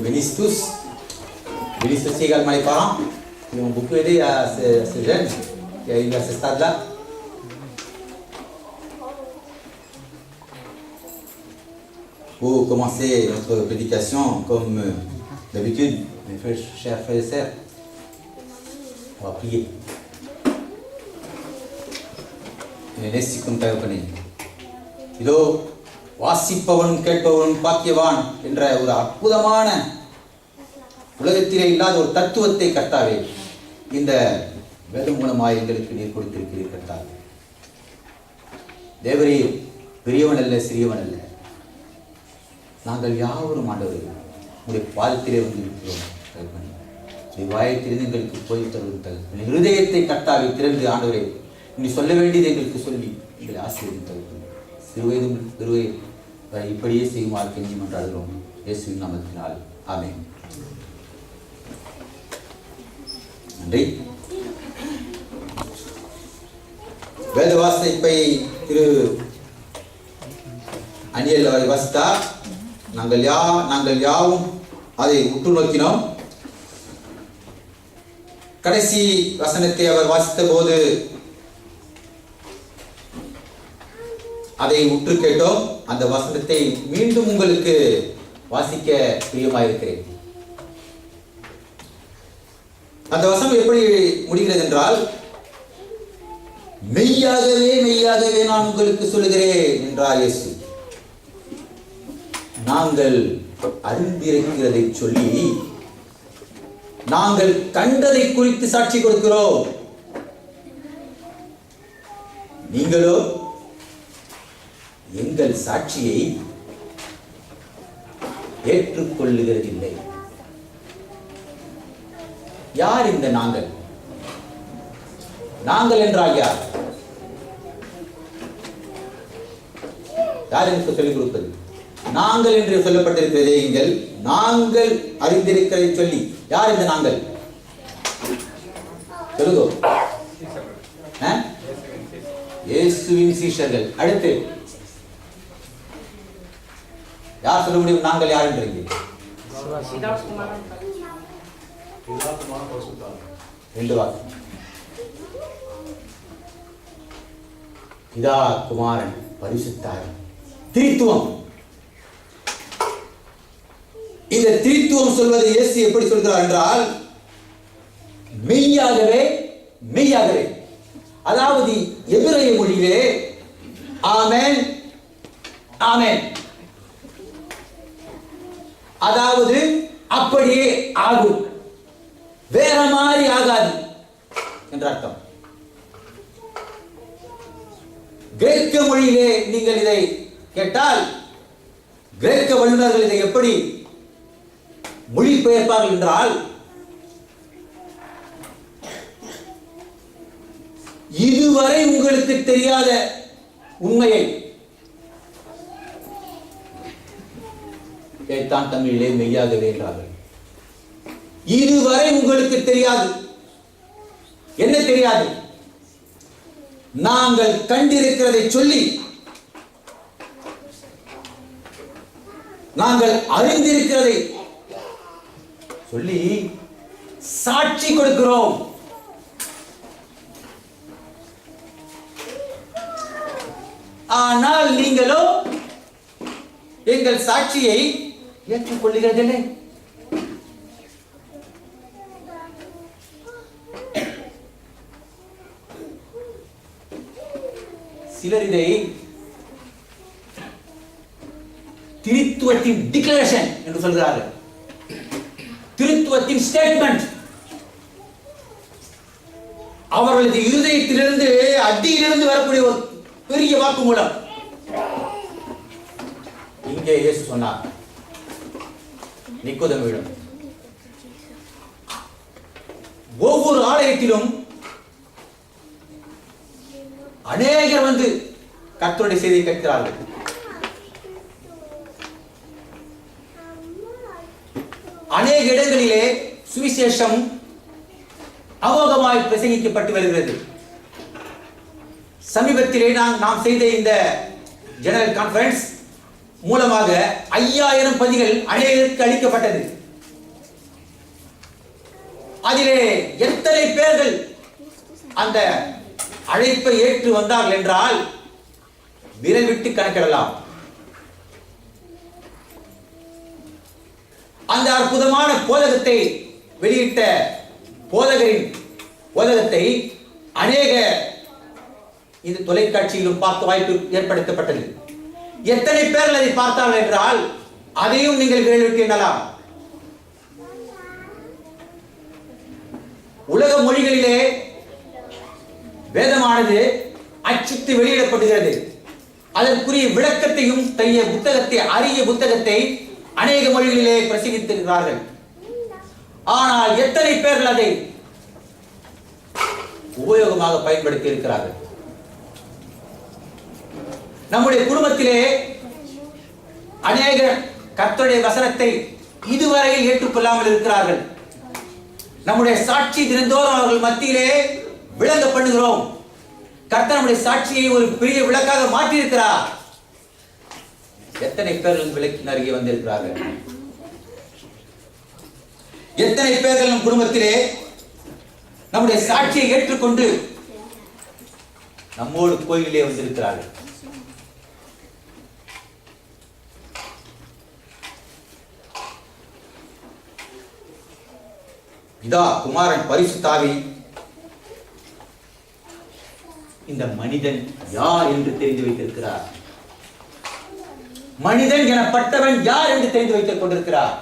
bénisse tous. Bénisse aussi également les parents qui ont beaucoup aidé à ce jeune qui est arrivé à ce stade-là. Pour commencer notre prédication, comme d'habitude, mes frères, chers frères et sœurs, on va prier. நேசிக்கும் தகப்பனே, இதோ வாசிப்பவனும் கேட்பவனும் பாக்கியவான் என்ற ஒரு அற்புதமான உலகத்திலே இல்லாத ஒரு தத்துவத்தை கர்த்தாவே இந்த வேதம் மூலமாக எங்களுக்கு நீர் கொடுத்திருக்கிறீர் கர்த்தாவே. தேவரே பெரியவன் அல்ல, சிறியவன் அல்ல, நாங்கள் யாவரும் ஆண்டவரே உங்களுடைய பாதத்திலே வந்து இருக்கிறோம் தகப்பனே. வாயத்திலிருந்து எங்களுக்கு போய் தருவது தகப்பனே. இருதயத்தை கர்த்தாவை திறந்து ஆண்டவரே நீ சொல்ல வேண்டியது எங்களுக்கு சொல்லி எங்களை ஆசீர்வதித்து சிறுவயதும் பெருவயது இப்படியே செய்யுமாறு கெஞ்சி மன்றாடுகிறோம் இயேசுவின் நாமத்தினால். ஆமென். நன்றி. வேத வாசிப்பை திரு அனியல் வாசித்தார். நாங்கள் யாவும் அதை உற்று நோக்கினோம். கடைசி வசனத்தை அவர் வாசித்த போது அதை உற்று கேட்டோம். அந்த வசனத்தை மீண்டும் உங்களுக்கு வாசிக்க பிரியமாயிருக்கிறேன். அந்த வசனம் எப்படி முடிகிறது என்றால், மெய்யாகவே மெய்யாகவே நான் உங்களுக்கு சொல்லுகிறேன் என்றார் இயேசு. நாங்கள் அறிந்திருக்கிறதை சொல்லி நாங்கள் கண்டதை குறித்து சாட்சி கொடுக்கிறோம். நீங்களோ எங்கள் சாட்சியை ஏற்றுக்கொள்ளுகிறதில்லை. யார் இந்த நாங்கள்? நாங்கள் என்றால் யார்? யார் எனக்கு சொல்லிக் கொடுப்பது? நாங்கள் என்று சொல்லப்பட்டிருக்கிறதே எங்கள், நாங்கள் அறிந்திருக்கிறதை சொல்லி யார் இந்த நாங்கள்? சொல்லுங்க. இயேசுவின் சீஷர்கள். அடுத்து யார் சொல்ல முடியும் நாங்கள் யார் என்றீங்க? ரெண்டு வாக்கு. பிதா, குமாரன், பரிசுத்தாவி. திரித்துவம். இந்த திரித்துவம் சொல்வதை இயேசு எப்படி சொல்கிறார் என்றால், மெய்யாகவே மெய்யாகவே, அதாவது எபிரேய மொழியிலே ஆமென் ஆமென், அதாவது அப்படியே ஆகும், வேற மாதிரி ஆகாது என்ற அர்த்தம். கிரேக்க மொழியிலே நீங்கள் இதை கேட்டால், கிரேக்க வல்லுநர்கள் இதை எப்படி மொழிபெயர்ப்பார்கள் என்றால், இதுவரை உங்களுக்கு தெரியாத உண்மையை தான் தமிழிலே மெய்யாகவே என்றார்கள். இதுவரை உங்களுக்கு தெரியாது. என்ன தெரியாது? நாங்கள் கண்டிருக்கிறதை சொல்லி, நாங்கள் அறிந்திருக்கிறதை சொல்லி சாட்சி கொடுக்கிறோம். ஆனால் நீங்களோ எங்கள் சாட்சியை ஏற்றுக்கொள்ளுகிறதில்லை. சிலர் இதை திருத்துவத்தின் டிக்ளரேஷன் என்று சொல்கிறார்கள். திருத்துவத்தின் ஸ்டேட்மெண்ட். அவர்களது இருதயத்திலிருந்து அடியிலிருந்து வரக்கூடிய ஒரு பெரிய வாக்குமூலம். இங்கே இயேசு சொன்னார் நிக்கோதேமுவிடம், ஒவ்வொரு ஆலயத்திலும் அநேகர் வந்து கர்த்தருடைய செய்தியை கேட்கிறார்கள். அநேக இடங்களிலே சுவிசேஷம் அமோகமாய் பிரசங்கிக்கப்பட்டு வருகிறது. சமீபத்திலே நாம் செய்த இந்த ஜெனரல் கான்ஃபரன்ஸ் மூலமாக 5000 பதிகள் அநேகருக்கு அளிக்கப்பட்டது. அதிலே எத்தனை பேர்கள் அந்த அழைப்பை ஏற்று வந்தார்கள் என்றால் விரல் விட்டு கணக்கிடலாம். அந்த அற்புதமான போதகத்தை வெளியிட்ட போதகரின் போதகத்தை அநேக இந்த தொலைக்காட்சியிலும் பார்க்க வாய்ப்பு ஏற்படுத்தப்பட்டது. எத்தனை பேர்கள் அதை பார்த்தார்கள் என்றால் அதையும் நீங்கள் விரல் விட்டு எண்ணலாம். உலக மொழிகளிலே வேதமானது அச்சிட்டு வெளியிடப்படுகிறது. அதற்குரிய விளக்கத்தையும் தனிய புத்தகத்தை, அரிய புத்தகத்தை அநேக மொழிகளிலே பிரசங்கித்திருக்கிறார்கள். ஆனால் எத்தனை பேர்கள் அதை உபயோகமாக பயன்படுத்தி இருக்கிறார்கள்? நம்முடைய குடும்பத்திலே அநேக கர்த்தருடைய வசனத்தை இதுவரையில் ஏற்றுக்கொள்ளாமல் இருக்கிறார்கள். நம்முடைய சாட்சி தினந்தோறும் அவர்கள் மத்தியிலே விளங்க பண்ணுகிறோம். கர்த்தர் நம்முடைய சாட்சியை ஒரு பெரிய விளக்காக மாற்றி இருக்கிறார். எத்தனை பேர்கள் விளக்கின் அருகே வந்திருக்கிறார்கள்? எத்தனை பேர்கள் நம் குடும்பத்திலே நம்முடைய சாட்சியை ஏற்றுக்கொண்டு நம்மோடு கோயிலே வந்திருக்கிறார்கள்? பிதா, குமாரன், பரிசுத்த ஆவி இந்த மனிதன் யார் என்று தெரிந்து வைத்திருக்கிறார். மனிதன் எனப்பட்டவன் யார் என்று தெரிந்து வைத்துக் கொண்டிருக்கிறார்.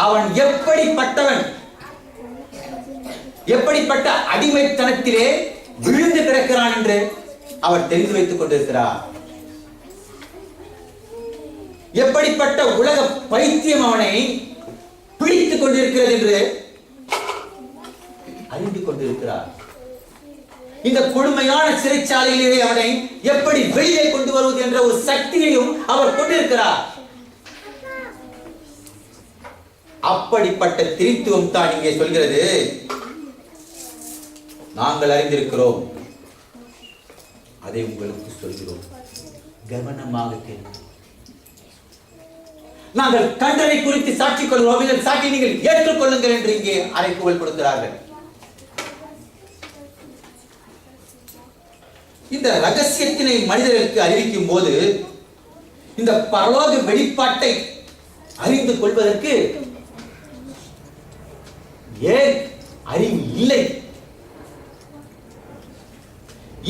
அவன் எப்படிப்பட்டவன், எப்படிப்பட்ட அடிமைத்தனத்திலே விழுந்து கிடக்கிறான் என்று அவர் தெரிந்து வைத்துக் கொண்டிருக்கிறார். எப்படிப்பட்ட உலக பைத்தியம் அவனை பிடித்துக் கொண்டிருக்கிறது என்று அறிந்து கொண்டிருக்கிறார். இந்த கொடுமையான சிறைச்சாலையிலே அவனை எப்படி வெளியே கொண்டு வருவது என்ற ஒரு சக்தியையும் அவர் கொண்டிருக்கிறார். அப்படிப்பட்ட திரித்துவம் தான் இங்கே சொல்கிறது. நாங்கள் அறிந்திருக்கிறோம், அதை உங்களுக்கு சொல்கிறோம், கவனமாக கேளுங்கள். நாங்கள் கண்டனை குறித்து சாட்சி கொள்கிறோம், இதன் சாட்சியை நீங்கள் ஏற்றுக்கொள்ளுங்கள் என்று இங்கே அறைகூவல் கொடுக்கிறார்கள். இந்த ரகசியத்தினை மனிதர்களுக்கு அறிவிக்கும் போது இந்த பரலோக வெளிப்பாட்டை அறிந்து கொள்வதற்கு ஏன் அறிவு இல்லை,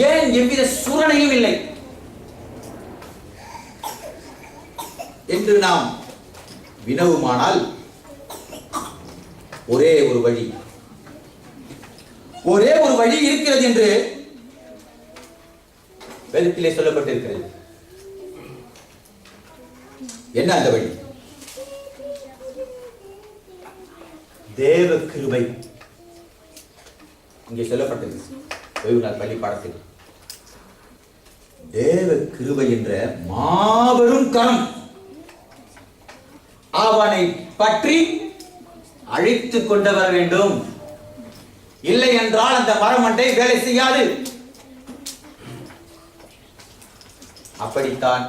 ஏன் எவ்வித சூரணையும் இல்லை என்று நாம் வினவுமானால் ஒரே ஒரு வழி இருக்கிறது என்று வேதத்திலே சொல்லப்பட்டிருக்கிறது. என்ன அந்த வழி? தேவ கிருபை. இங்கே சொல்லப்பட்டது ஓய்வு நாள் பள்ளி பாடத்தில். தேவ கிருபை என்ற மாபெரும் கரம் அவனை பற்றி அழைத்துக் கொண்டு வர வேண்டும். இல்லை என்றால் அந்த மரமண்டை வேலை செய்யாது. அப்படித்தான்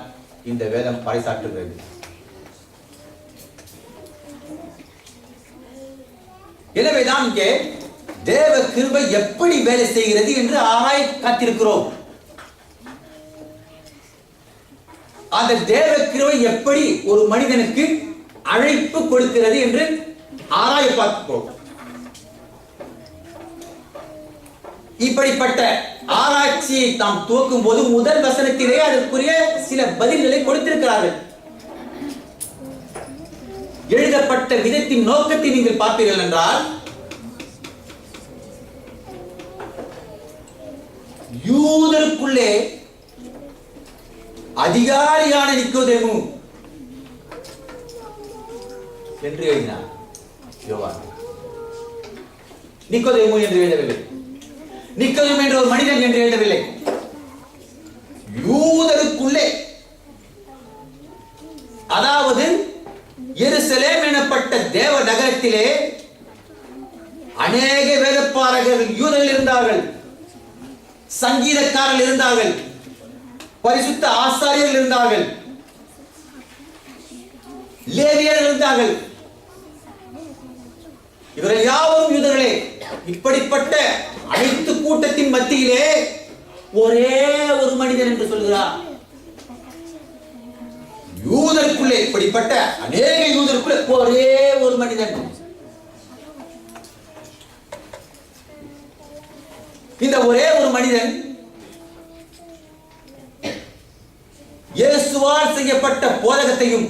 இந்த வேதம் பறைசாற்றுகிறது. எனவேதான் இங்கே தேவ கிருபை எப்படி வேலை செய்கிறது என்று ஆராய காத்திருக்கிறோம். அந்த தேவ கிருபை எப்படி ஒரு மனிதனுக்கு அழைப்பு கொடுக்கிறது என்று ஆராய பார்க்கிறோம். இப்படிப்பட்ட ஆராய்ச்சியை தாம் துவக்கும் போது முதல் வசனத்திலே அதற்குரிய சில பதில்களை கொடுத்திருக்கிறார்கள். எழுதப்பட்ட விதத்தின் நோக்கத்தை நீங்கள் பார்ப்பீர்கள் என்றால், யூதருக்குள்ளே அதிகாரியான நிக்கோதேமு என்று எழுதினார் யோவான். நிக்கோதேமு என்று எழுதவில்லை, நிக்கோதேமு என்ற ஒரு மனிதன் என்று எழுதவில்லை. யூதருக்குள்ளே, அதாவது எருசலேம் எனப்பட்ட தேவ நகரத்திலே அநேக வேதப்பாரகர்கள் யூதர்கள் இருந்தார்கள், சங்கீதக்காரர்கள் இருந்தார்கள், பரிசுத்த ஆசாரியர்கள் இருந்தார்கள், லேவியர்கள் இருந்தார்கள். இவர்கள் யாவரும் யூதர்களே. இப்படிப்பட்ட அனைத்து கூட்டத்தின் மத்தியிலே ஒரே ஒரு மனிதன் என்று சொல்கிறார். யூதருக்குள்ளே, இப்படிப்பட்ட அநேக யூதருக்குள்ளே ஒரே ஒரு மனிதன். இந்த ஒரே ஒரு மனிதன் இயேசுவால் செய்யப்பட்ட போதகத்தையும்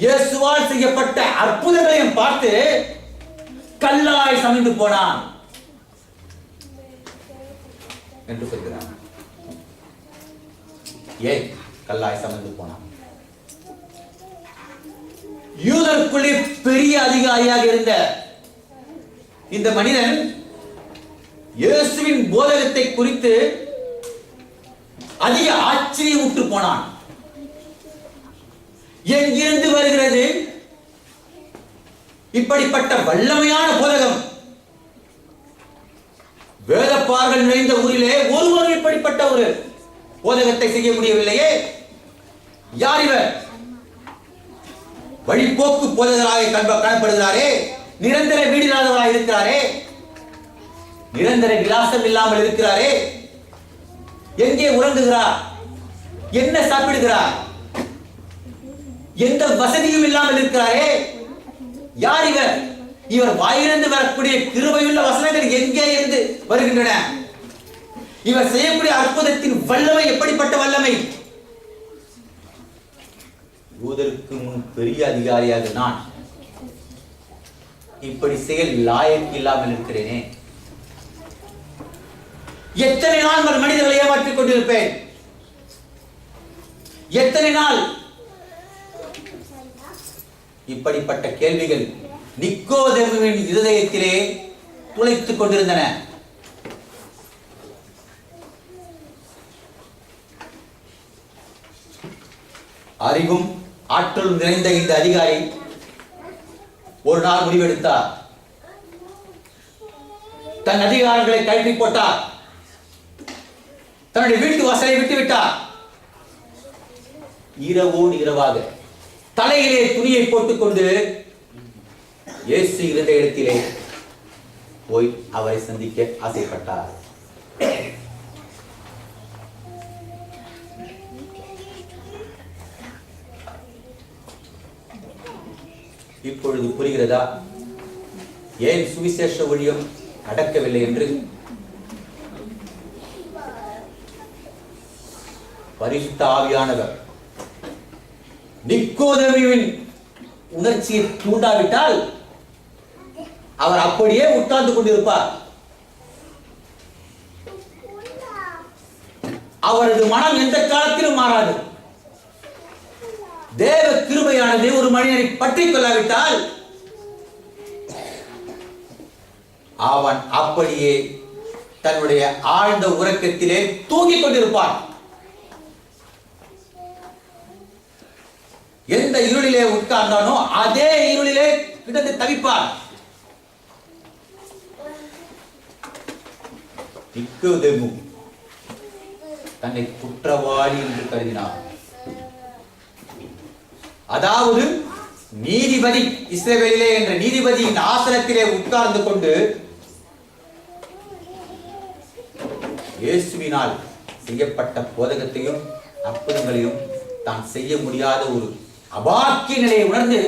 இயேசுவால் செய்யப்பட்ட அற்புதங்களையும் பார்த்து கல்லாய் சமைந்து போனான் என்று சொல்கிறான். ஏன் கல்லாய் சமைந்து போனான்? யூதருக்குள்ளே பெரிய அதிகாரியாக இருந்த இந்த மனிதன் இயேசுவின் போதகத்தை குறித்து அதிக ஆச்சரியமுற்று போனான். எங்கிருந்து வருகிறது இப்படிப்பட்ட வல்லமையான போதகம்? வேதப்பார்கள் நிறைந்த ஊரிலே ஒருவரும் இப்படிப்பட்ட ஒரு போதகத்தை செய்ய முடியவில்லையே. யார் இவர்? வழிபோக்கு போதகராக காணப்படுகிறாரே, நிரந்தர வீடு இல்லாதவராக இருக்கிறாரே, நிரந்தர விலாசம் இல்லாமல் இருக்கிறாரே, எங்கே உறங்குகிறார், என்ன சாப்பிடுகிறார், எந்த வசதியும் இல்லாமல் இருக்கிறாரே. யார் இவர்? இவர் வாயிலிருந்து வரக்கூடிய கிருபையுள்ள வசனங்கள் எங்கே இருந்து வருகின்றன? இவர் செய்யக்கூடிய அற்புதத்தின் வல்லமை எப்படிப்பட்ட வல்லமை? யூதருக்கு முன் பெரிய அதிகாரியாக நான் இப்படி செயல் லாயக்கு இல்லாமல் இருக்கிறேனே. எத்தனை நாள் மனிதர்களை ஏமாற்றிக் கொண்டிருப்பேன்? எத்தனை நாள்? இப்படிப்பட்ட கேள்விகள் நிக்கோதேமுவின் இருதயத்திலே துளைத்துக் கொண்டிருந்தன. அறிவும் ஆற்றலும் நிறைந்த இந்த அதிகாரி ஒரு நாள் முடிவெடுத்தார். தன் அதிகாரங்களை கழற்றி போட்டார். தன்னுடைய வீட்டு வாசலை விட்டுவிட்டார். இரவோடு இரவாக தலையிலே துணியை போட்டுக்கொண்டு இயேசு இருந்த இடத்திலே போய் அவரை சந்திக்க ஆசைப்பட்டார். இப்பொழுது புரிகிறதா ஏன் சுவிசேஷ ஊழியம் நடக்கவில்லை என்று? பரிசுத்த ஆவியானவர் நிக்கோதேமுவின் உணர்ச்சியை தூண்டாவிட்டால் அவர் அப்படியே உட்கார்ந்து கொண்டிருப்பார். அவரது மனம் எந்த காலத்திலும் மாறாது. தேவ கிருபையானது ஒரு மனிதனை பற்றிக் கொள்ளாவிட்டால் அவன் அப்படியே தன்னுடைய ஆழ்ந்த உறக்கத்திலே தூங்கிக் கொண்டிருப்பான். எந்த இருளிலே உட்கார்ந்தானோ அதே இருளிலே கிடந்து தவிப்பார். நிக்கோதேமு தன்னை குற்றவாளி என்று கருதினார். அதாவது நீதிபதி இஸ்ரவேலிலே என்ற நீதிபதியின் ஆசனத்திலே உட்கார்ந்து கொண்டு இயேசுவினால் செய்யப்பட்ட போதகத்தையும் அற்புதங்களையும் தான் செய்ய முடியாத ஒரு அபாக்கிய நிலையை உணர்ந்து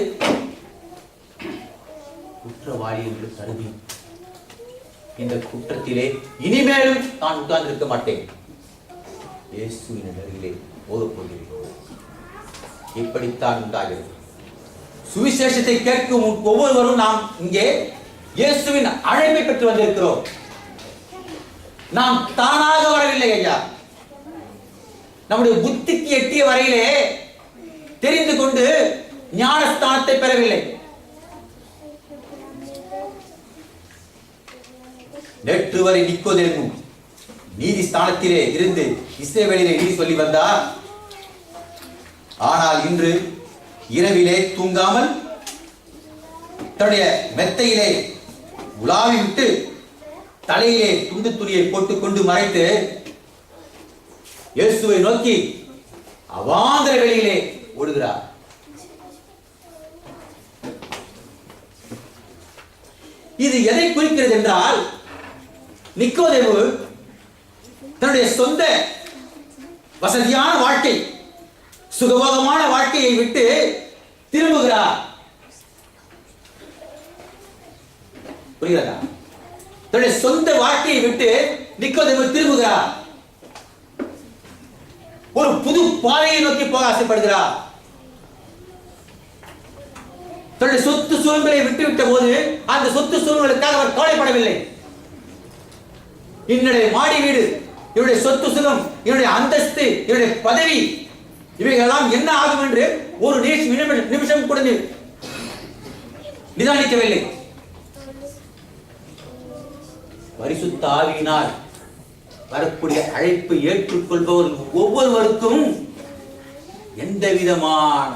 குற்றவாளி என்று கருதி இந்த குற்றத்திலே இனிமேலும் நான் உட்கார்ந்திருக்க மாட்டேன், இயேசுவின் அருகிலே ஓதப் போகிறேன். இப்படித்தான் உண்டாகிறது. சுவிசேஷத்தை கேட்கும் ஒவ்வொருவரும் நாம் இங்கே இயேசுவின் அழைப்பை பெற்று வந்திருக்கிறோம். நாம் தானாக வரவில்லை ஐயா. நம்முடைய புத்திக்கு எட்டிய வரையிலே தெரிந்து கொண்டு ஞானஸ்தானத்தை பெறவில்லை. நேற்று வரை நிக்கோதேமு நீதி ஸ்தானத்திலே இருந்து இஸ்ரவேலிலே நீதி சொல்லி வந்தார். ஆனால் இன்று இரவிலே தூங்காமல் தன்னுடைய மெத்தையிலே உலாவி விட்டு தலையிலே துண்டு துணியை போட்டுக்கொண்டு மறைத்து இயேசுவை நோக்கி அவாந்தர வெளியிலே ஓடுகிறார். இது எதை குறிக்கிறது என்றால், நிக்கோதேமு தன்னுடைய சொந்த வசதியான வாழ்க்கை, சுகபோகமான வாழ்க்கையை விட்டு திரும்புகிறார். புரிகிறதா? தன்னுடைய சொந்த வாழ்க்கையை விட்டு நிக்கோதேமு திரும்புகிறார். ஒரு புது பாதையை நோக்கி போக ஆசைப்படுகிறார். தன்னுடைய சொத்து சுகங்களை விட்டுவிட்ட போது அந்த சொத்து சுகங்களுக்காக அவர் கவலைப்படவில்லை. என்னுடைய மாடி வீடு, என்னுடைய சொத்து சுகம், என்னுடைய அந்தஸ்து, என்னுடைய பதவி, இவைகளெல்லாம் என்ன ஆகும் என்று ஒரு நிமிஷம் கூட நிதானிக்கவில்லை. பரிசுத்த ஆவியினால் வரக்கூடிய அழைப்பு ஏற்றுக்கொள்பவர் ஒவ்வொருவருக்கும் எந்த விதமான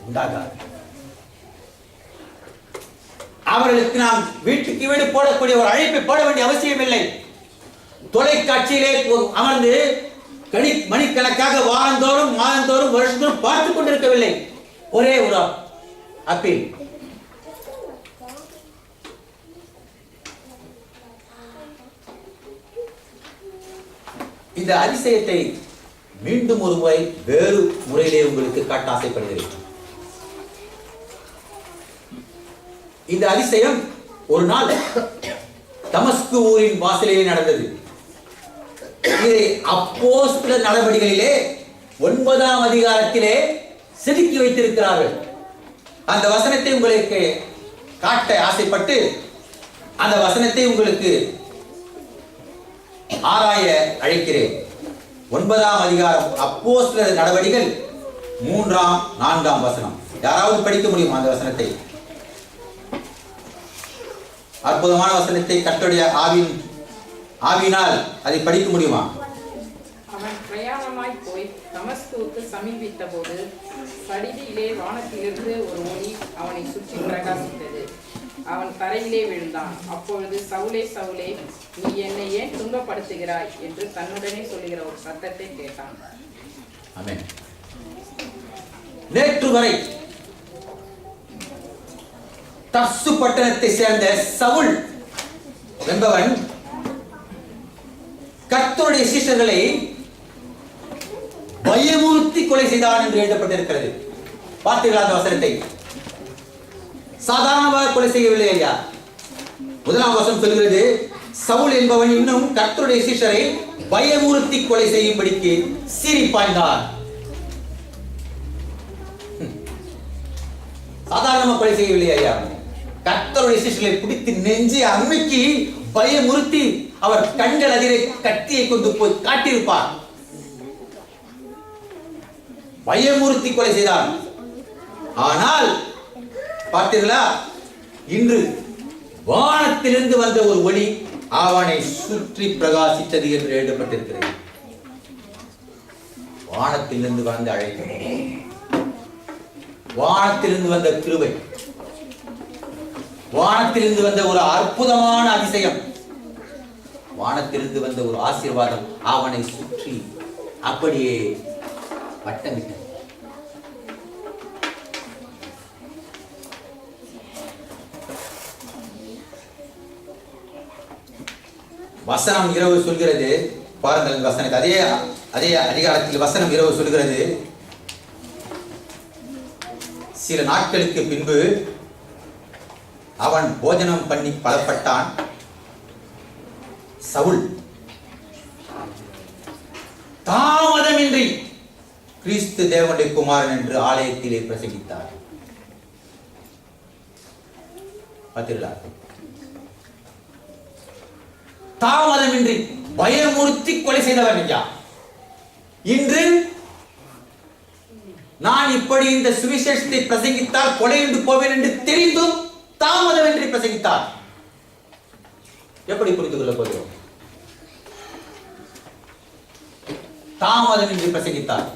உண்டாகாது. அவர்களுக்கு நாம் வீட்டுக்கு வீடு போடக்கூடிய ஒரு அழைப்பை போட வேண்டிய அவசியம் இல்லை. தொலைக்காட்சியிலே அமர்ந்து மணிக்கணக்காக வாரந்தோறும் மாதந்தோறும் வருஷந்தோறும் பார்த்துக் கொண்டிருக்கவில்லை. ஒரே ஒரு அப்பீல், இந்த அதிசயத்தை மீண்டும் ஒரு முறை வேறு முறையிலே உங்களுக்கு காட்ட ஆசைப்படுகிறேன். இந்த அதிசயம் ஒரு நாள் தமஸ்கு ஊரின் வாசலிலே நடந்தது. இதை அப்போஸ்தலர் நடவடிக்கைகளிலே 9ஆம் அதிகாரத்திலே செதுக்கி வைத்திருக்கிறார்கள். அந்த வசனத்தை உங்களுக்கு காட்ட ஆசைப்பட்டு அந்த வசனத்தை உங்களுக்கு ஆராய அழைக்கிறேன். 9ஆம் அதிகாரம் அப்போஸ்தலர் நடவடிக்கைகள் 3ஆம் 4ஆம் வசனம். யாராவது படிக்க முடியுமா அந்த வசனத்தை? அற்புதமான வசனத்தை கர்த்தருடைய ஆவியினால் அதை படிக்க முடியுமா? அவன் பிரயாணமாய் போய் தமஸ்குவுக்கு சமீபித்த போது சடிதியிலே வானத்திலிருந்து ஒரு ஒளி அவனை சுற்றி பிரகாசித்தது. அவன் தரையிலே விழுந்தான். அப்பொழுது சவுலே சவுலே, நீ என்னை ஏன் துன்பப்படுத்துகிறாய் என்று தன்னுடனே சொல்லுகிற ஒரு சத்தத்தை கேட்டான். ஆமென். நேற்று வரை தர்சு பட்டணத்தை சேர்ந்த சவுல் என்பவன் கர்த்தருடைய சீஷர்களை பயமுறுத்தி கொலை செய்தான் என்று எழுதப்பட்டிருக்கிறது. பார்த்தீர்களா அந்த வசனத்தை? சாதாரணமாக கொலை செய்யவில்லை ஐயா. 1ஆம் வசனம் சொல்கிறது, சவுல் என்பவன் இன்னும் கர்த்தருடைய சீஷரை பயமுறுத்தி கொலை செய்யும்படிக்கு சீறி பாய்ந்தான். சாதாரணமாக கொலை செய்யவில்லை ஐயா. கர்த்தருடைய சீஷர்களை பிடித்து நெஞ்சை அமுக்கி பயமுறுத்தி அவர் கண்கள் அதிலே கத்தியை கொண்டு போய் காட்டியிருப்பார். பயமுறுத்தி கொலை செய்தார். ஆனால் பார்த்தீர்களா, இன்று வானத்திலிருந்து வந்த ஒரு ஒளி அவனை சுற்றி பிரகாசித்தது என்று எழுதப்பட்டிருக்கிறது. வானத்திலிருந்து வந்த அழைப்பு, வானத்திலிருந்து வந்த கிருபை, வானத்திலிருந்து வந்த ஒரு அற்புதமான அதிசயம், வானத்திலிருந்து வந்த ஒரு ஆசீர்வாதம் அவனை சுற்றி அப்படியே வட்டமிட்டது. வசனம் இரவு சொல்கிறது, பாருங்கள் வசனத்தை, அதே அதிகாரத்தில் வசனம் இரவு சொல்கிறது, சில நாட்களுக்கு பின்பு அவன் போஜனம் பண்ணி பலப்பட்டான். சவுல் தாமதமின்றி கிறிஸ்து தேவனுடைய குமாரன் என்று ஆலயத்திலே பிரசங்கித்தார். பார்த்தீர்களா? தாமதமின்றி பயமுறுத்தி கொலை செய்தவன் ஐயா. இன்று நான் இப்படி இந்த சுவிசேஷத்தை பிரசங்கித்தால் கொலையுண்டு போவேன் என்று தெரிந்தும் தாமதமின்றி பிரசங்கித்தார். எப்படி புரிந்து கொள்ள போகிறோம்? தாமதமின்றி பிரசங்கித்தார்.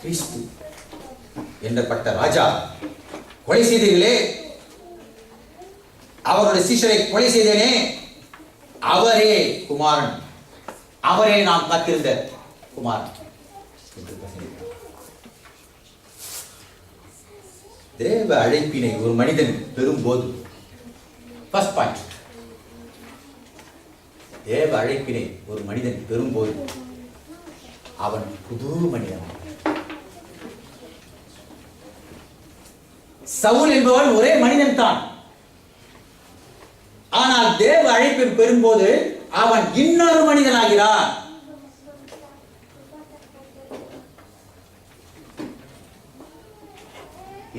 கிறிஸ்து என்றப்பட்ட ராஜா கொலை செய்தீர்களே, அவருடைய சீஷரை கொலை செய்தேனே, அவரே குமாரன், அவரே நாம் காத்திருந்த குமாரன். தேவ அழைப்பினை ஒரு மனிதன் பெறும்போது, ஃபர்ஸ்ட் பாயிண்ட், தேவ அழைப்பினை ஒரு மனிதன் பெறும்போது அவன் புது மனிதன். சவுல் என்பவன் ஒரே மனிதன் தான். ஆனால் தேவ அழைப்பை பெறும்போது அவன் இன்னொரு மனிதனாகிறான்.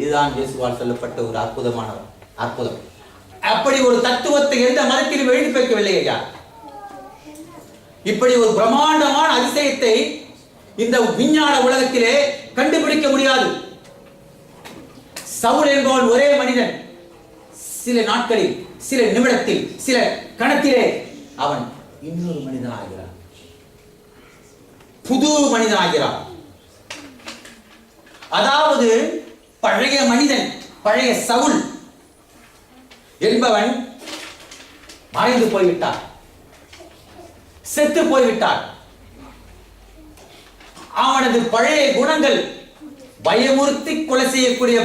இதுதான் இயேசுவால் சொல்லப்பட்ட ஒரு அற்புதமான அற்புதம். அப்படி ஒரு தத்துவத்தை எந்த மதத்திலும் எழுதி வைக்கவில்லை ஐயா. இப்படி ஒரு பிரம்மாண்டமான அதிசயத்தை இந்த விஞ்ஞான உலகத்திலே கண்டுபிடிக்க முடியாது. சவுல் என்பவன் ஒரே மனிதன். சில நாட்களில், சில நிமிடத்தில், சில கணத்திலே அவன் இன்னொரு மனிதனாகிறான், புது மனிதனாகிறான். அதாவது பழைய மனிதன், பழைய சவுல் என்பவன் மறைந்து போய்விட்டார், செத்து போய்விட்டார். அவனது பழைய குணங்கள், பயமுறுத்தி கொலை செய்யக்கூடிய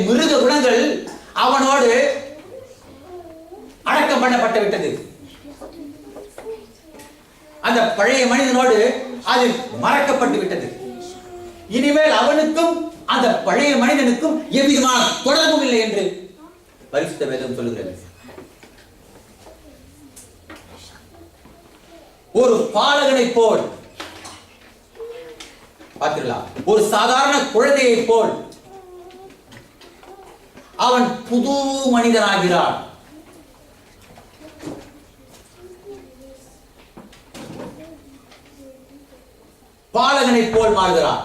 மிருக குணங்கள் அவனோடு அடக்கம் பண்ணப்பட்டு விட்டது. அந்த பழைய மனிதனோடு அது மறக்கப்பட்டு விட்டது. இனிமேல் அவனுக்கும் அந்த பழைய மனிதனுக்கும் எவ்விதமான தொடர்பும் இல்லை என்று பரிசுத்த வேதம் சொல்லுகிறது. ஒரு பாலகனை போல் பார்த்தீர்களா, ஒரு சாதாரண குழந்தையை போல் அவன் புது மனிதனாகிறான். பாலகனை போல் மாறுகிறான்.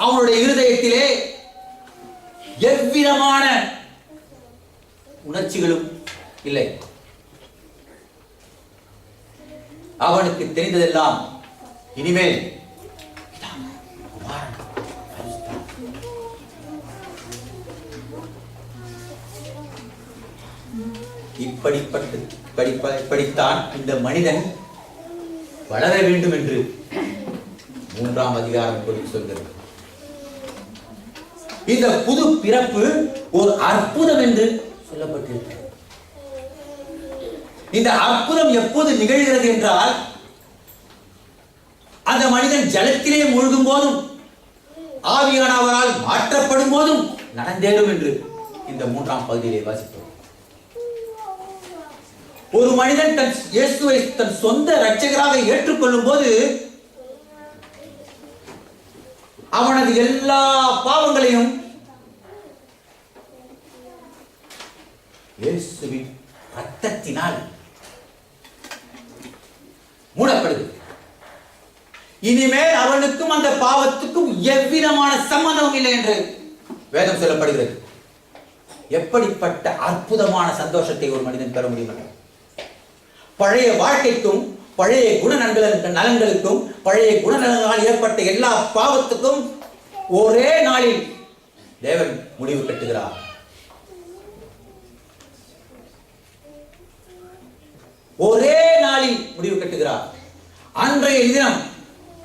அவனுடைய இருதயத்திலே எவ்விதமான உணர்ச்சிகளும் இல்லை. அவனுக்கு தெரிந்ததெல்லாம் இனிமேல் இப்படித்தான் இந்த மனிதன் வளர வேண்டும் என்று 3ஆம் அதிகாரம் குறித்து சொல்கிறது. இந்த புது பிறப்பு ஒரு அற்புதம் என்று சொல்லப்பட்டிருக்கிறது. இந்த அற்புதம் எப்போது நிகழ்கிறது என்றால், அந்த மனிதன் ஜலத்திலே மூழ்கும் போதும் ஆவியானவரால் மாற்றப்படும் போதும் நடந்தேறும் என்று இந்த 3ஆம் பகுதியிலே வாசித்தோம். ஒரு மனிதன் தன் இயேசுவை தன் சொந்த இரட்சகராக ஏற்றுக்கொள்ளும் போது அவனது எல்லா பாவங்களையும் இயேசுவின் இரத்தத்தினால் மூடப்படுது. இனிமேல் அவனுக்கும் அந்த பாவத்துக்கும் எவ்விதமான சம்பந்தமும் இல்லை என்று வேதம் சொல்லப்படுகிறது. எப்படிப்பட்ட அற்புதமான சந்தோஷத்தை ஒரு மனிதன் பெற முடியும்? பழைய வாழ்க்கைக்கும், பழைய நலன்களுக்கும், பழைய குணநலங்களால் ஏற்பட்ட எல்லா பாவத்துக்கும் ஒரே நாளில் தேவன் முடிவு கட்டுகிறார். ஒரே நாளில் முடிவு கட்டுகிறார். அன்றைய தினம்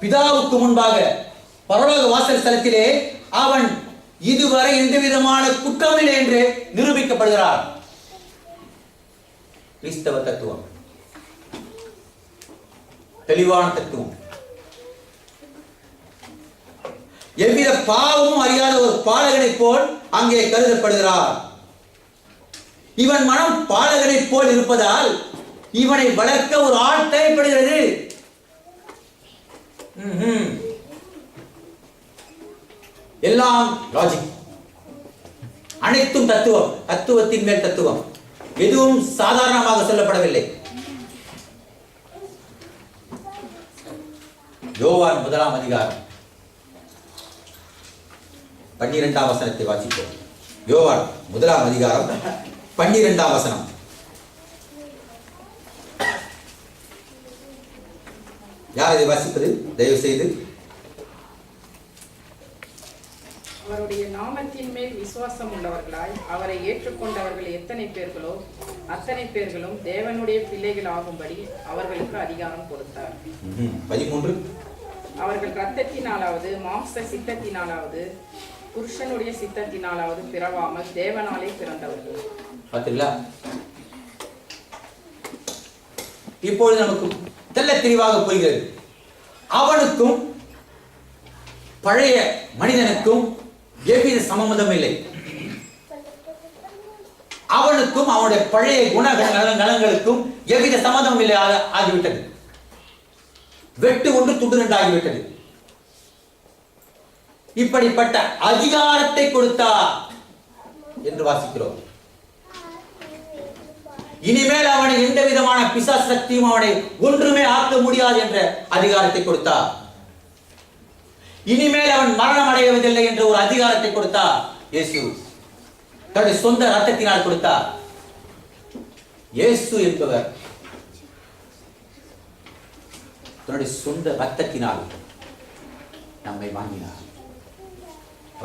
பிதாவுக்கு முன்பாக பரலோக வாசல் ஸ்தலத்திலே அவன் இதுவரை எந்த விதமான குற்றமில்லை என்று நிரூபிக்கப்படுகிறார். கிறிஸ்தவ தத்துவம், தெளிவான தத்துவம். எவ்வித பாவமும் அறியாத ஒரு பாலகனை போல் அங்கே கருதப்படுகிறார். இவன் மனம் பாலகனை போல் இருப்பதால் இவனை வளர்க்க ஒரு ஆள் தேவைப்படுகிறது. எல்லாம் லாஜிக், அனைத்தும் தத்துவம், தத்துவத்தின் மேல் தத்துவம். எதுவும் சாதாரணமாக சொல்லப்படவில்லை. யோவான் 1ஆம் அதிகாரம் 12ஆம் வசனத்தை வாசிப்போம். யோவான் 1ஆம் அதிகாரம் 12ஆம் வசனம். யார் இதை வாசிப்பது? தயவு செய்து. அவருடைய நாமத்தின் மேல் விசுவாசம் உள்ளவர்களாய் அவரை ஏற்றுக்கொண்டவர்கள் எத்தனை பேர்களோ அத்தனை பேர்களும் தேவனுடைய பிள்ளைகள் ஆகும்படி அவர்களுக்கு அதிகாரம் கொடுத்தார். 13. அவர்கள் இரத்தத்தினாலாவது மாம்ச சித்தத்தினாலாவது புருஷனுடைய சித்தத்தினாலாவது பிறவாமல் தேவனாலே பிறந்தவர்கள். பார்த்தீங்களா? இப்பொழுது நமக்கு தெல்ல தெளிவாக புரிகிறது. அவனுக்கும் பழைய மனிதனுக்கும் எவ்வித சம்பந்தம் இல்லை. அவனுக்கும் அவனுடைய பழைய நலங்களுக்கும் எவ்வித சம்பந்தமும் இல்லை ஆகிவிட்டது. வெட்டு ஒன்று துண்டு ரெண்டு ஆகிவிட்டது. இப்படிப்பட்ட அதிகாரத்தை கொடுத்தார் என்று வாசிக்கிறோம். இனிமேல் அவனை எந்த விதமான பிசாசு சக்தியும் அவனை ஒன்றுமே ஆக்க முடியாது என்ற அதிகாரத்தை கொடுத்தார். இனிமேல் அவன் மரணம் அடைவதில்லை என்ற ஒரு அதிகாரத்தை கொடுத்தார். இயேசு தன்னுடைய சொந்த ரத்தத்தினால் கொடுத்தார். இயேசு என்பவர் தன்னுடைய சொந்த ரத்தத்தினால் நம்மை வாங்கினார்.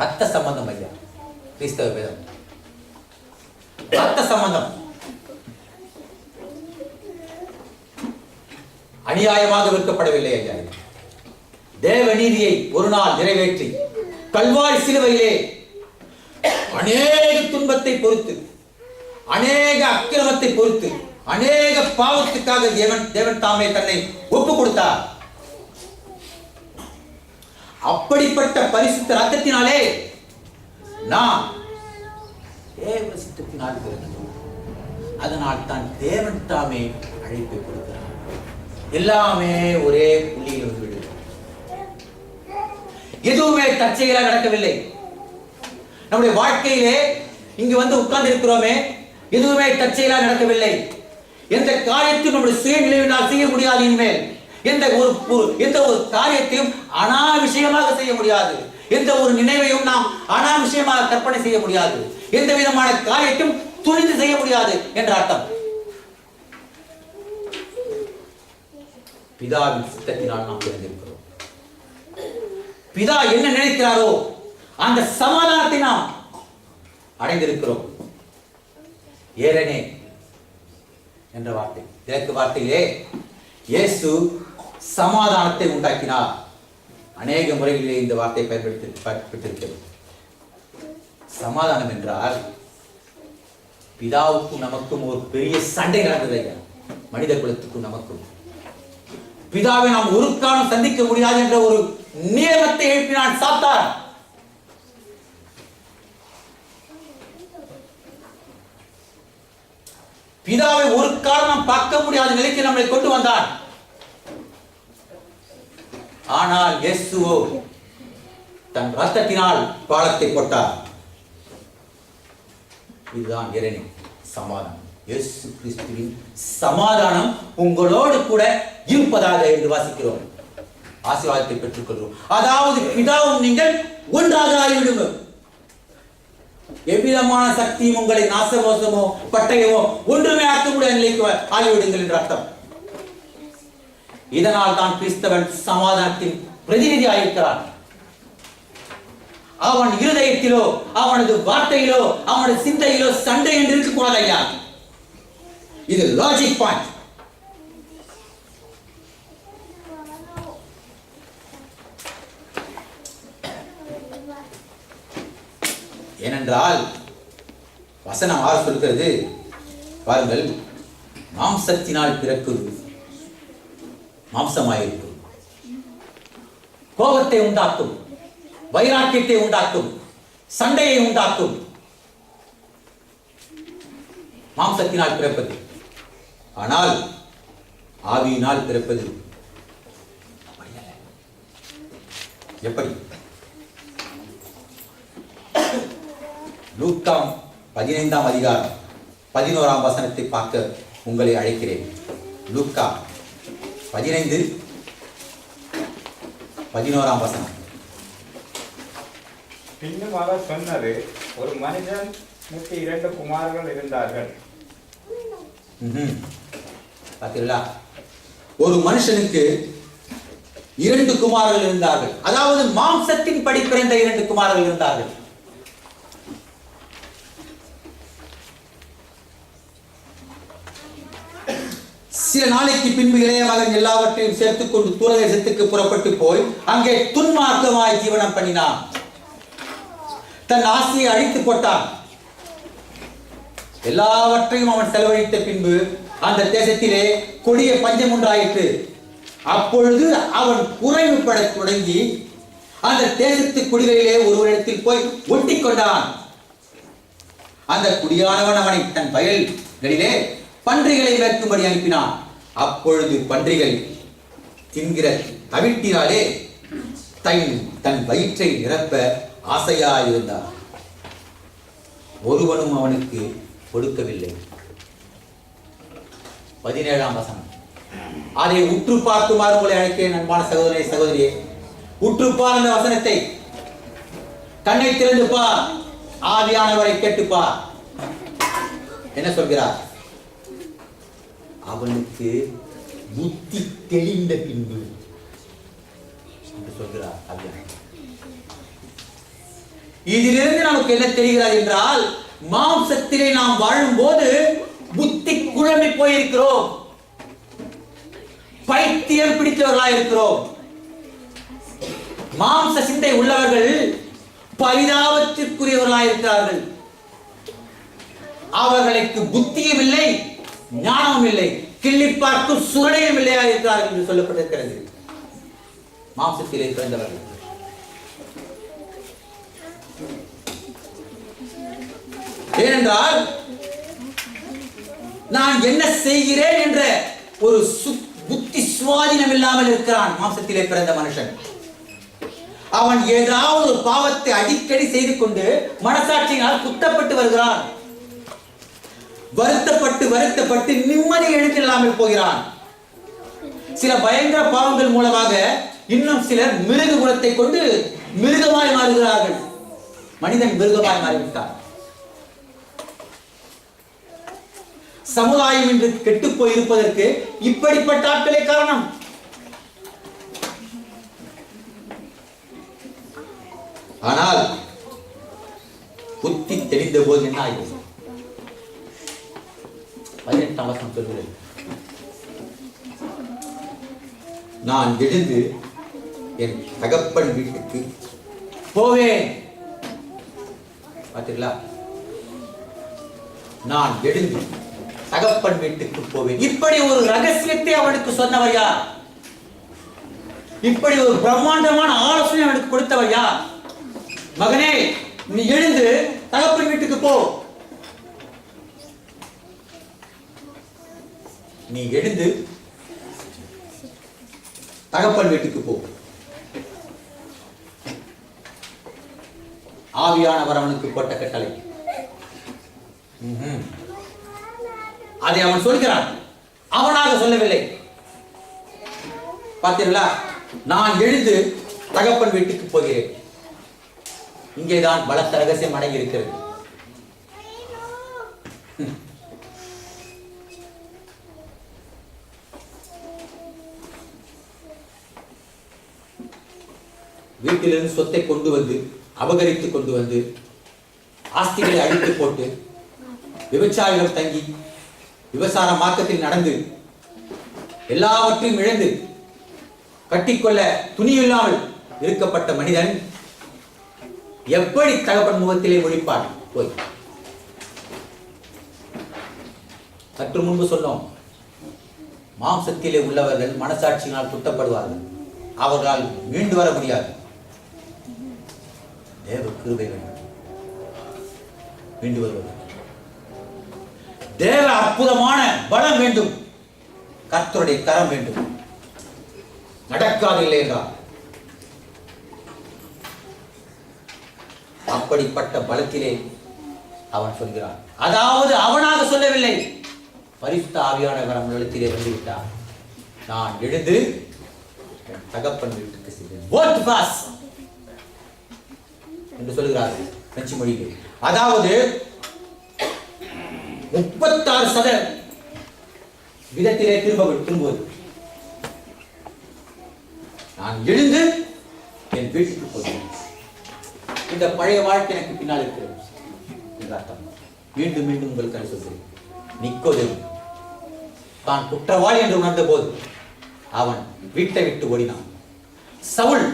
ரத்த சம்பந்தம் ஐயா, கிறிஸ்தவ வேதம் ரத்த சம்பந்தம். அநியாயமாக விற்கப்படவில்லை ஐயா. தேவ நீதியை ஒரு நாள் நிறைவேற்றி கல்வாரி சிலுவையிலே அநேக துன்பத்தை பொறுத்து, அநேக அக்கிரமத்தை பொறுத்து, அநேக பாவத்துக்காக தேவன் தாமே தன்னை ஒப்பு கொடுத்தார். அப்படிப்பட்ட பரிசுத்த ரத்தத்தினாலே நாம் தேவ சித்தத்தினால் பிறந்தோம். அதனால் தான் தேவன் தாமே அழைப்பை கொடுக்கிறார். எல்லாமே ஒரே புள்ளியில் வந்து விடுகிறது. எதுவுமே தற்செயலாக நடக்கவில்லை. நம்முடைய வாழ்க்கையிலே இங்கு வந்து உட்கார்ந்து இருக்கிறோமே, எதுவுமே தற்செயலாக நடக்கவில்லை. எந்த காரியத்தையும் நம்முடைய சுய நிலையினால் செய்ய முடியாது. இனிமேல் எந்த ஒரு காரியத்தையும் அனாவசியமாக செய்ய முடியாது. எந்த ஒரு நினைவையும் நாம் அனாவசியமாக கற்பனை செய்ய முடியாது. எந்த விதமான காரியத்தையும் துணிந்து செய்ய முடியாது என்ற அர்த்தம். பிதாவின் சித்தத்தினால் நாம் பிறந்திருக்கிறோம். பிதா என்ன நினைக்கிறாரோ அந்த சமாதானத்தை நாம் அடைந்திருக்கிறோம். ஏரனே என்ற வார்த்தை, கிழக்கு வார்த்தையிலே இயேசு சமாதானத்தை உண்டாக்கினார். அநேக முறைகளிலே இந்த வார்த்தை பயன்படுத்தியிருக்கிறது. சமாதானம் என்றால் பிதாவுக்கும் நமக்கும் ஒரு பெரிய சண்டை நடந்தது. மனித குலத்துக்கும் நமக்கும் பிதாவை நாம் ஒரு காலம் சந்திக்க முடியாது என்ற ஒரு நியமத்தை எழுப்பினான் சாத்தான். பிதாவை ஒரு காலம் நாம் பார்க்க முடியாத நிலைக்கு நம்மை கொண்டு வந்தான். ஆனால் இயேசுவோ தன் ரத்தத்தினால் பாலத்தை போட்டார். இதுதான் இறைவனே சமாதானம். இயேசு கிறிஸ்துவின் சமாதானம் உங்களோடு கூட இருப்பதாக என்று வாசிக்கிறோம். ஆசீர்வாதத்தை பெற்றுக்கொள்கிறோம். அதாவது பிதாவும் நீங்கள் ஒன்றாக ஆகிவிடுங்கள். எவ்விதமான சக்தியும் உங்களை நாசமோசமோ பட்டயமோ ஒன்றுமே ஆக்க முடியாத நிலைக்கு ஆகிவிடுங்கள் என்று அர்த்தம். இதனால் தான் கிறிஸ்தவன் சமாதானத்தின் பிரதிநிதி ஆயிருக்கிறான். அவன் இருதயத்திலோ அவனது வார்த்தையிலோ அவனது சிந்தையிலோ சண்டை என்று இருக்கக்கூடாது ஐயா. இது லாஜிக் பாயிண்ட். ஏனென்றால் வசனம் 6 சொல்கிறது பாருங்கள், மாம்சத்தினால் பிறக்குது மாம்சமாயிருக்கும், கோபத்தை உண்டாக்கும், வைராக்கியத்தை உண்டாக்கும், சண்டையை உண்டாக்கும். மாம்சத்தினால் பிறப்பது. ஆனால் ஆவியினால் பிறப்பது எப்படி? லூக்கா 15ஆம் அதிகாரம் 11ஆம் வசனத்தை பார்க்க உங்களை அழைக்கிறேன். லூக்கா 15:11ஆம் வசனம். பின்னும் அவர் சொன்னது, ஒரு மனிதனுக்கு 2 குமாரர்கள் இருந்தார்கள். பார்த்தீங்களா? ஒரு மனுஷனுக்கு 2 குமாரர்கள் இருந்தார்கள். அதாவது மாம்சத்தின் படி பிறந்த 2 குமாரர்கள் இருந்தார்கள். சில நாளைக்கு பின்பு இளைய மகன் எல்லாவற்றையும் சேர்த்துக் கொண்டு தூரதேசத்துக்கு புறப்பட்டு போய் அங்கே துன்மார்க்கமாய் ஜீவனம் பண்ணினான். தன் ஆசையை அழித்து போட்டான். எல்லாவற்றையும் அவன் செலவழித்த பின்பு அந்த தேசத்திலே கொடிய பஞ்சம் உண்டாயிற்று. அப்பொழுது அவன் குறைவுபட தொடங்கி அந்த தேசத்து குடிகளிலே ஒருவரிடத்தில் போய் ஒட்டி கொண்டான். அந்த குடியானவன் அவனை தன் வயல்களிலே பன்றிகளை மேற்கும்படி அனுப்பினான். அப்பொழுது பன்றிகள் தின்கிற தவிட்டினாலே தன் வயிற்றை நிரப்ப ஆசையாயிருந்தான். ஒருவனும் அவனுக்கு கொடுக்கவில்லை. 17ஆம் வசனம். அதை உற்று பார்க்குமாறு உங்களை அழைக்கிறேன் அன்பான சகோதரனே சகோதரியே. உற்றுப்பார் அந்த வசனத்தை, கண்ணை திறந்து பார், ஆவியானவரை கேட்டுப்பார். என்ன சொல்கிறார்? அவனுக்கு புத்தி தெளிந்த பின்பு என்று சொல்கிறார். இதிலிருந்து நமக்கு என்ன தெரிகிறது என்றால், மாம்சத்திலே நாம் வாழும் போது புத்தி குழம்பி போயிருக்கிறோம், பைத்தியம் பிடித்தவர்களாக இருக்கிறோம். மாம்ச சிந்தை உள்ளவர்கள் பரிதாபத்திற்குரியவர்களாக இருக்கிறார்கள். அவர்களுக்கு புத்தியும் இல்லை, ஞானமும் இல்லை, கிள்ளி பார்க்கும் சுரணையும் இல்லையா இருக்கிறார்கள் என்று சொல்லப்பட்டிருக்கிறது. மாம்சத்திலே பிறந்தவர்கள். ஏனென்றால் நான் என்ன செய்கிறேன் என்ற ஒரு புத்தி சுவாதீனம் இல்லாமல் இருக்கிறான் மாம்சத்திலே பிறந்த மனுஷன். அவன் ஏதாவது ஒரு பாவத்தை அடிக்கடி செய்து கொண்டு மனசாட்சியினால் குத்தப்பட்டு வருகிறான். வருத்தப்பட்டு நிம்மதி இழந்தில்லாமல் போகிறான். சில பயங்கர பாவங்கள் மூலமாக இன்னும் சிலர் மிருக குலத்தை கொண்டு மிருகமாய் மாறுகிறார்கள். மனிதன் மிருகமாய் மாறிவிட்டான். சமுதாயம் இன்று கெட்டு போய் இருப்பதற்கு இப்படிப்பட்ட ஆட்களே காரணம். ஆனால் புத்தி தெளிந்த போது என்ன ஆகும்? 18ஆம் வசனம் சொல்கிறது, நான் எழுந்து என் தகப்பன் வீட்டுக்கு போவேன். பார்த்தீங்களா? நான் எழுந்து தகப்பன் வீட்டுக்கு போவேன். இப்படி ஒரு ரகசியத்தை அவனுக்கு சொன்னவர் யார்? இப்படி ஒரு பிரம்மாண்டமான ஆலோசனை அவனுக்கு கொடுத்தவர் யார்? மகனே, நீ எழுந்து தகப்பன் வீட்டுக்கு போ. நீ எழுந்து தகப்பன் வீட்டுக்கு போ. ஆவியானவர் அவனுக்கு போட்ட கட்டளை. அதை அவன் சொல்கிறான், அவனாக சொல்லவில்லை. பார்த்தீர்களா? நான் எழுந்து தகப்பன் வீட்டுக்கு போகிறேன். இங்கேதான் பலத்த ரகசியம் அடங்கி இருக்கிறது. வீட்டிலிருந்து சொத்தை கொண்டு வந்து அபகரித்து கொண்டு வந்து ஆஸ்திகளை அழித்து போட்டு விபச்சாரிடம் தங்கி விபசார மார்க்கத்தில் நடந்து எல்லாவற்றையும் இழந்து கட்டிக்கொள்ள துணியில்லாமல் இருக்கப்பட்ட மனிதன் எப்படி தகப்பன் முகத்திலே ஒழிப்பான்? போய் சற்று முன்பு சொன்னோம், மாம்சத்திலே உள்ளவர்கள் மனசாட்சியினால் குத்தப்படுவார்கள். அவர்களால் மீண்டு வர முடியாது. தேவ கிருபை வேண்டும் மீண்டு வருவது. தேவ அற்புதமான பலம் வேண்டும். கர்த்தருடைய கரம் வேண்டும். நடக்காதில்லை என்றார். அப்படிப்பட்ட பலத்திலே அவன் சொல்கிறான். அதாவது அவனாக சொல்லவில்லை, பரிசுத்த ஆவியானவர் அவனிடத்திலே வந்துவிட்டார். நான் எழுந்து தகப்பன் வீட்டுக்கு செல்வேன் என்று சொல்கிறார் பிரெஞ்சு மொழியில். அதாவது 36% விதத்திலே திரும்புவது. நான் எழுந்து என் வீட்டுக்கு போகிறேன். இந்த பழைய வாழ்க்கை எனக்கு பின்னால் இருக்கிறது என்று அர்த்தம். மீண்டும் மீண்டும் உங்களுக்கு சொல்கிறேன், நிக்கோதேமு தான் குற்றவாளி என்று உணர்ந்த போது அவன் வீட்டை விட்டு ஓடினான். சவுல்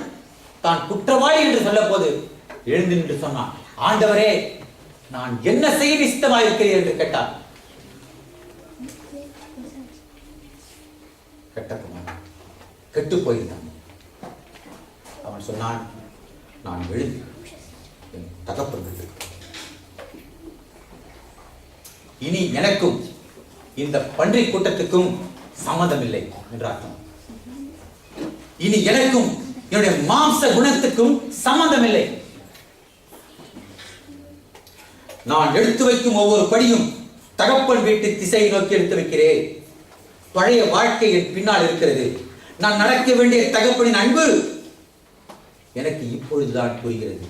தான் குற்றவாளி என்று சொல்ல போது எழுந்து நின்று சொன்னான், ஆண்டவரே, நான் என்ன செய்ய நிசித்தமாயிருக்கிறேன் என்று கேட்டான். கெட்டு போயிருந்தான். அவன் சொன்னான், நான் எழுதி என் தகப்பன் வீட்டுக்கு, இனி எனக்கும் இந்த பன்றி கூட்டத்துக்கும் சம்மதம் இல்லை என்று அர்த்தம். இனி எனக்கும் என்னுடைய மாம்ச குணத்துக்கும் சம்பந்தம் இல்லை. நான் எடுத்து வைக்கும் ஒவ்வொரு படியும் தகப்பன் வீட்டு திசையை நோக்கி எடுத்து வைக்கிறேன். பழைய வாழ்க்கை என் பின்னால் இருக்கிறது. நான் நடக்க வேண்டிய தகப்பனின் அன்பு எனக்கு இப்பொழுதுதான் புரிகிறது.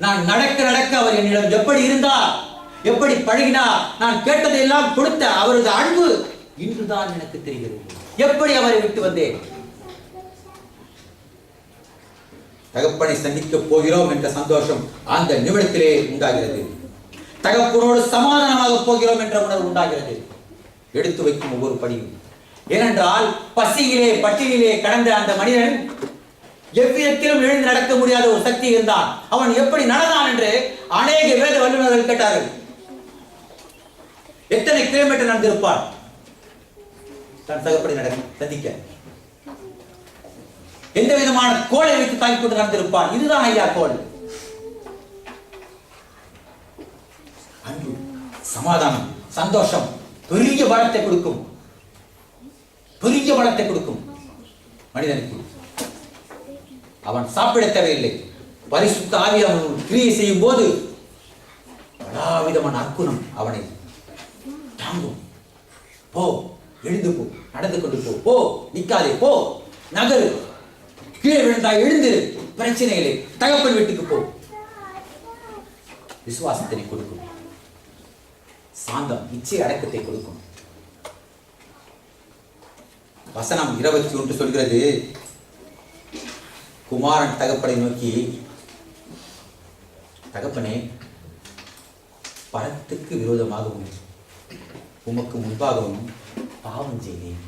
நான் நடக்க நடக்க அவர் என்னிடம் எப்படி இருந்தார், எப்படி பழகினார், நான் கேட்டதையெல்லாம் கொடுத்த அவரது அன்பு இன்றுதான் எனக்கு தெரிகிறது. எப்படி அவரை விட்டு வந்தேன். தகப்பனை சந்திக்க போகிறோம் என்ற சந்தோஷம் அந்த நிமிடத்திலே உண்டாகிறது. தகப்பனோடு சமாதானமாக போகிறோம் என்ற உணர்வு உண்டாகிறது. எடுத்து வைக்கும் ஒவ்வொரு படியும். ஏனென்றால் பசியிலே பட்டினியிலே கடந்த அந்த மனிதன் எவ்விதத்திலும் எழுந்து நடக்க முடியாத ஒரு சக்தி இருந்தான். அவன் எப்படி நடந்தான் என்று அநேக வேத வல்லுநர்கள் கேட்டார்கள். எத்தனை கிலோமீட்டர் நடந்திருப்பான் தன் தகப்பனை சந்திக்க? எந்த விதமான கோலை வைத்து தாங்கிக் கொண்டு நடந்திருப்பான். இதுதான் ஐயா கோல். அன்பு, சமாதானம், சந்தோஷம் பெரிய பலத்தை கொடுக்கும். பெரிய பலத்தை கொடுக்கும் மனிதனுக்கு. அவன் சாப்பிட தேவையில்லை. பரிசுத்த ஆவி அவன் கிரியை செய்யும் போது பலவிதமான அற்புதம் அவனை தாங்கும். போ, எழுந்து போ, நடந்து கொண்டு போ, போ, நிக்காதே, போ, நகரு, கீழே விழுந்தாய் எழுந்திரு, பிரச்சனை இல்லை, தகப்பன் வீட்டுக்கு போ. விசுவாசத்தை கொடுக்கும். சாந்தம், இச்சை அடக்கத்தை கொடுக்கும். வசனம் 21 சொல்கிறது, குமாரன் தகப்பனை நோக்கி, தகப்பனே, பரத்துக்கு விரோதமாகவும் உமக்கு முன்பாகவும் பாவம் செய்தேன்.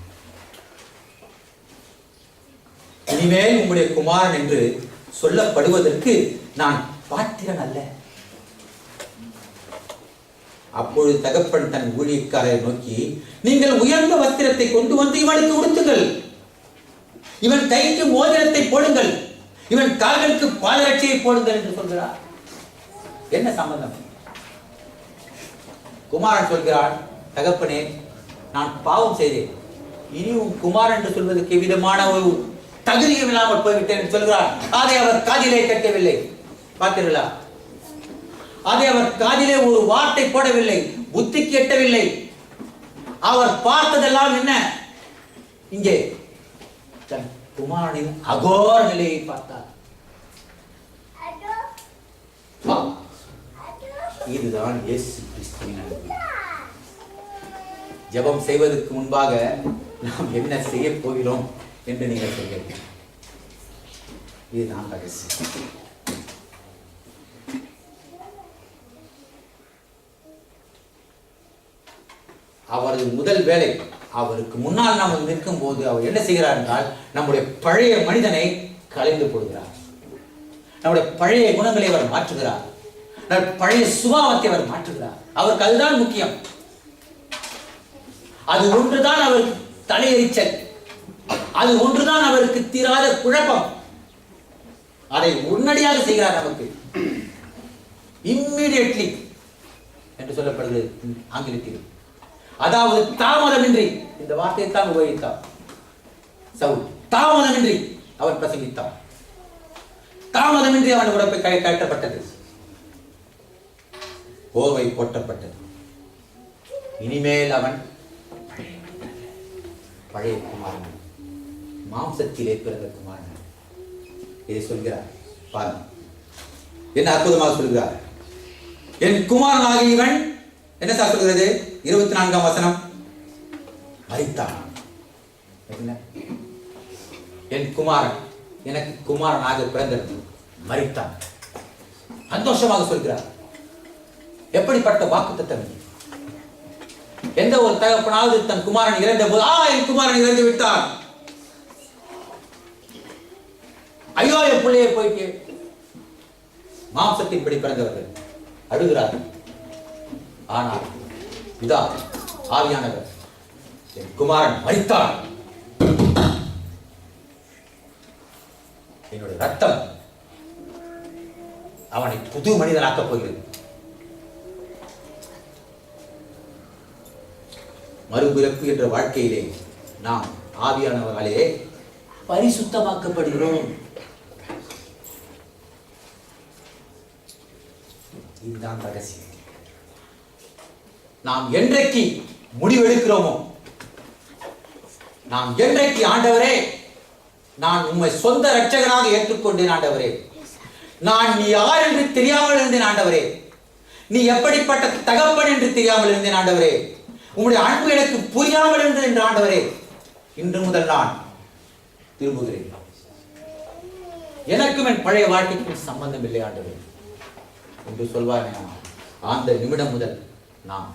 இனிமேல் உம்முடைய குமாரன் என்று சொல்லப்படுவதற்கு நான் பாத்திரன் அல்ல. அப்பொழுது தகப்பன் தன் ஊழியக்காரரை நோக்கி, நீங்கள் உயர்ந்த வஸ்திரத்தை கொண்டு வந்து இவனுக்கு உடுத்துங்கள், இவன் கைக்கு மோதிரத்தை போடுங்கள், இவன் கால்களுக்கு பாதரட்சியை போடுங்கள் என்று சொல்கிறார். என்ன சம்பந்தம்? குமாரன் சொல்கிறான், தகப்பனே, நான் பாவம் செய்தேன், இனி உன் குமாரன் என்று சொல்வதற்கு விதமான ஒரு தகுதியும் இல்லாமல் போய்விட்டேன் என்று சொல்கிறார். அதை அவர் காதிலே கேட்கவில்லை. பார்த்தீர்களா? அதை அவர் காதிலே ஒரு வார்த்தை போடவில்லை, புத்திக்கு எட்டவில்லை. அவர் பார்த்ததெல்லாம் என்ன? இங்கே தன் குமாரனின் அகோர நிலையை பார்த்தார். இதுதான் இயேசு கிறிஸ்துவின் அன்பு. ஜெபம் செய்வதற்கு முன்பாக நாம் என்ன செய்ய போகிறோம் என்று நீங்கள் சொல்கிறீர்கள். இதுதான் ரகசியம். அவரது முதல் வேலை, அவருக்கு முன்னால் நாம் நிற்கும் போது அவர் என்ன செய்கிறார் என்றால், நம்முடைய பழைய மனிதனை கலைந்து போடுகிறார். நம்முடைய பழைய குணங்களை அவர் மாற்றுகிறார். பழைய சுபாவத்தை அவர் மாற்றுகிறார். அவருக்கு அதுதான் முக்கியம். அது ஒன்றுதான் அவருக்கு தலையெறிச்சல், அது ஒன்றுதான் அவருக்கு தீராத குழப்பம். அதை உடனடியாக செய்கிறார். நமக்கு இம்மீடியட்லி என்று சொல்லப்படுகிறது ஆங்கிலத்தில். அதாவது தாமதமின்றி, இந்த வார்த்தையை தான் உபயோகித்தார் சவுல். தாமதமின்றி அவன் பிரசங்கித்தான். தாமதமின்றி அவன் உடம்பை கட்டப்பட்டது, கோவை போட்டப்பட்டது. இனிமேல் அவன் பழைய குமாரன், மாம்சத்திலே பிறந்த குமாரன். இதை சொல்கிறார். பாருங்க என்ன அற்புதமாக சொல்கிறார். என் குமாரனாக இவன் என்ன சொல்கிறது? 24ஆம் வசனம், மரித்தான். என் குமாரன் எனக்கு குமாரனாக பிறந்தது, மரித்தான். சந்தோஷமாக சொல்கிறார். எப்படிப்பட்ட வாக்குத்தத்தம்! எந்த ஒரு தகப்பனாவது தன் குமாரன் இறந்த போது, என் குமாரன் இறந்து விட்டான், ஐயோ என் பிள்ளையை போயிட்டு, மாம்சத்தின்படி பிறந்தவர்கள் அழுகிறார்கள். ஆனால் இதா ஆவியானவர், என் குமாரன் மரித்தான், என்னுடைய ரத்தம் அவனை புது மனிதனாக்கப் போகிறது. மறுபிறப்பு என்ற வாழ்க்கையிலே நாம் ஆவியானவராலே பரிசுத்தமாக்கப்படுகிறோம். இதுதான் ரகசியம். நாம் என்றைக்கு முடிவெடுக்கிறோமோ, நாம் என்றைக்கு ஆண்டவரே நான் உம்மை சொந்த இரட்சகராக ஏற்றுக்கொண்டேன் ஆண்டவரே, நான் நீ யார் என்று தெரியாமல் இருந்தேன் ஆண்டவரே, நீ எப்படிப்பட்ட தகப்பன் என்று தெரியாமல் இருந்தேன் ஆண்டவரே, உம்முடைய அன்பு எனக்கு புரியாமல் இருந்தது என்று ஆண்டவரே, இன்று முதல் நான் திரும்புகிறேன். எனக்கும் என் பழைய வாழ்க்கைக்கும் சம்பந்தம் இல்லை ஆண்டவரே என்று சொல்வார். அந்த நிமிடம் முதல் நாம்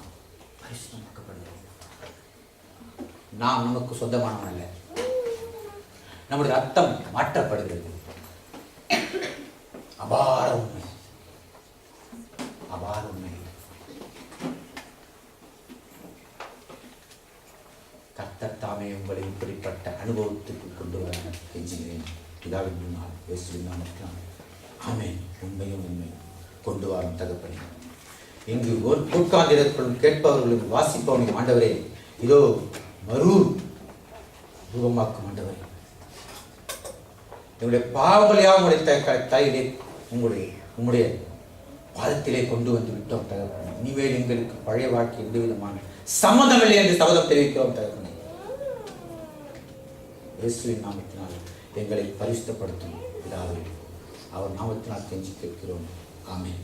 பரிசுத்தமாக்கப்படுகிறோம். நாம் நமக்கு சொந்தமானவன் அல்ல, நம்முடைய ரத்தம் மாற்றப்படுகிறது. அபார உண்மை, அபார உண்மை. கர்த்தர் தாமே உங்களை இப்படிப்பட்ட அனுபவத்துக்கு கொண்டு வர கெஞ்சுகிறேன். பிதாவின் முன்னால் இயேசுவின் நாமத்தினால் ஆமென். உண்மையும் உண்மை கொண்டு வரும் தகப்பனே, இங்கு உட்கார்ந்திருக்கும் கேட்பவர்களும் வாசிப்பவனும் ஆண்டவரே, இதோ மறு ரூபமாக்கும் ஆண்டவரே, என்னுடைய பாவங்களையா உங்களுடைய தாயிலே உங்களுடைய பாதத்திலே கொண்டு வந்து விட்டோம் தகப்பனே. இனிமேல் எங்களுக்கு பழைய வாழ்க்கை எந்த விதமான சம்மந்தம் இல்லை என்று சபதம் தெரிவிக்கிறோம் தகப்பனே. இயேசுவின் நாமத்தினால் எங்களை பரிசுத்தப்படுத்தும் பிதாவே, அவர் நாமத்தினால் கெஞ்சி கேட்கிறோம். ஆமென்.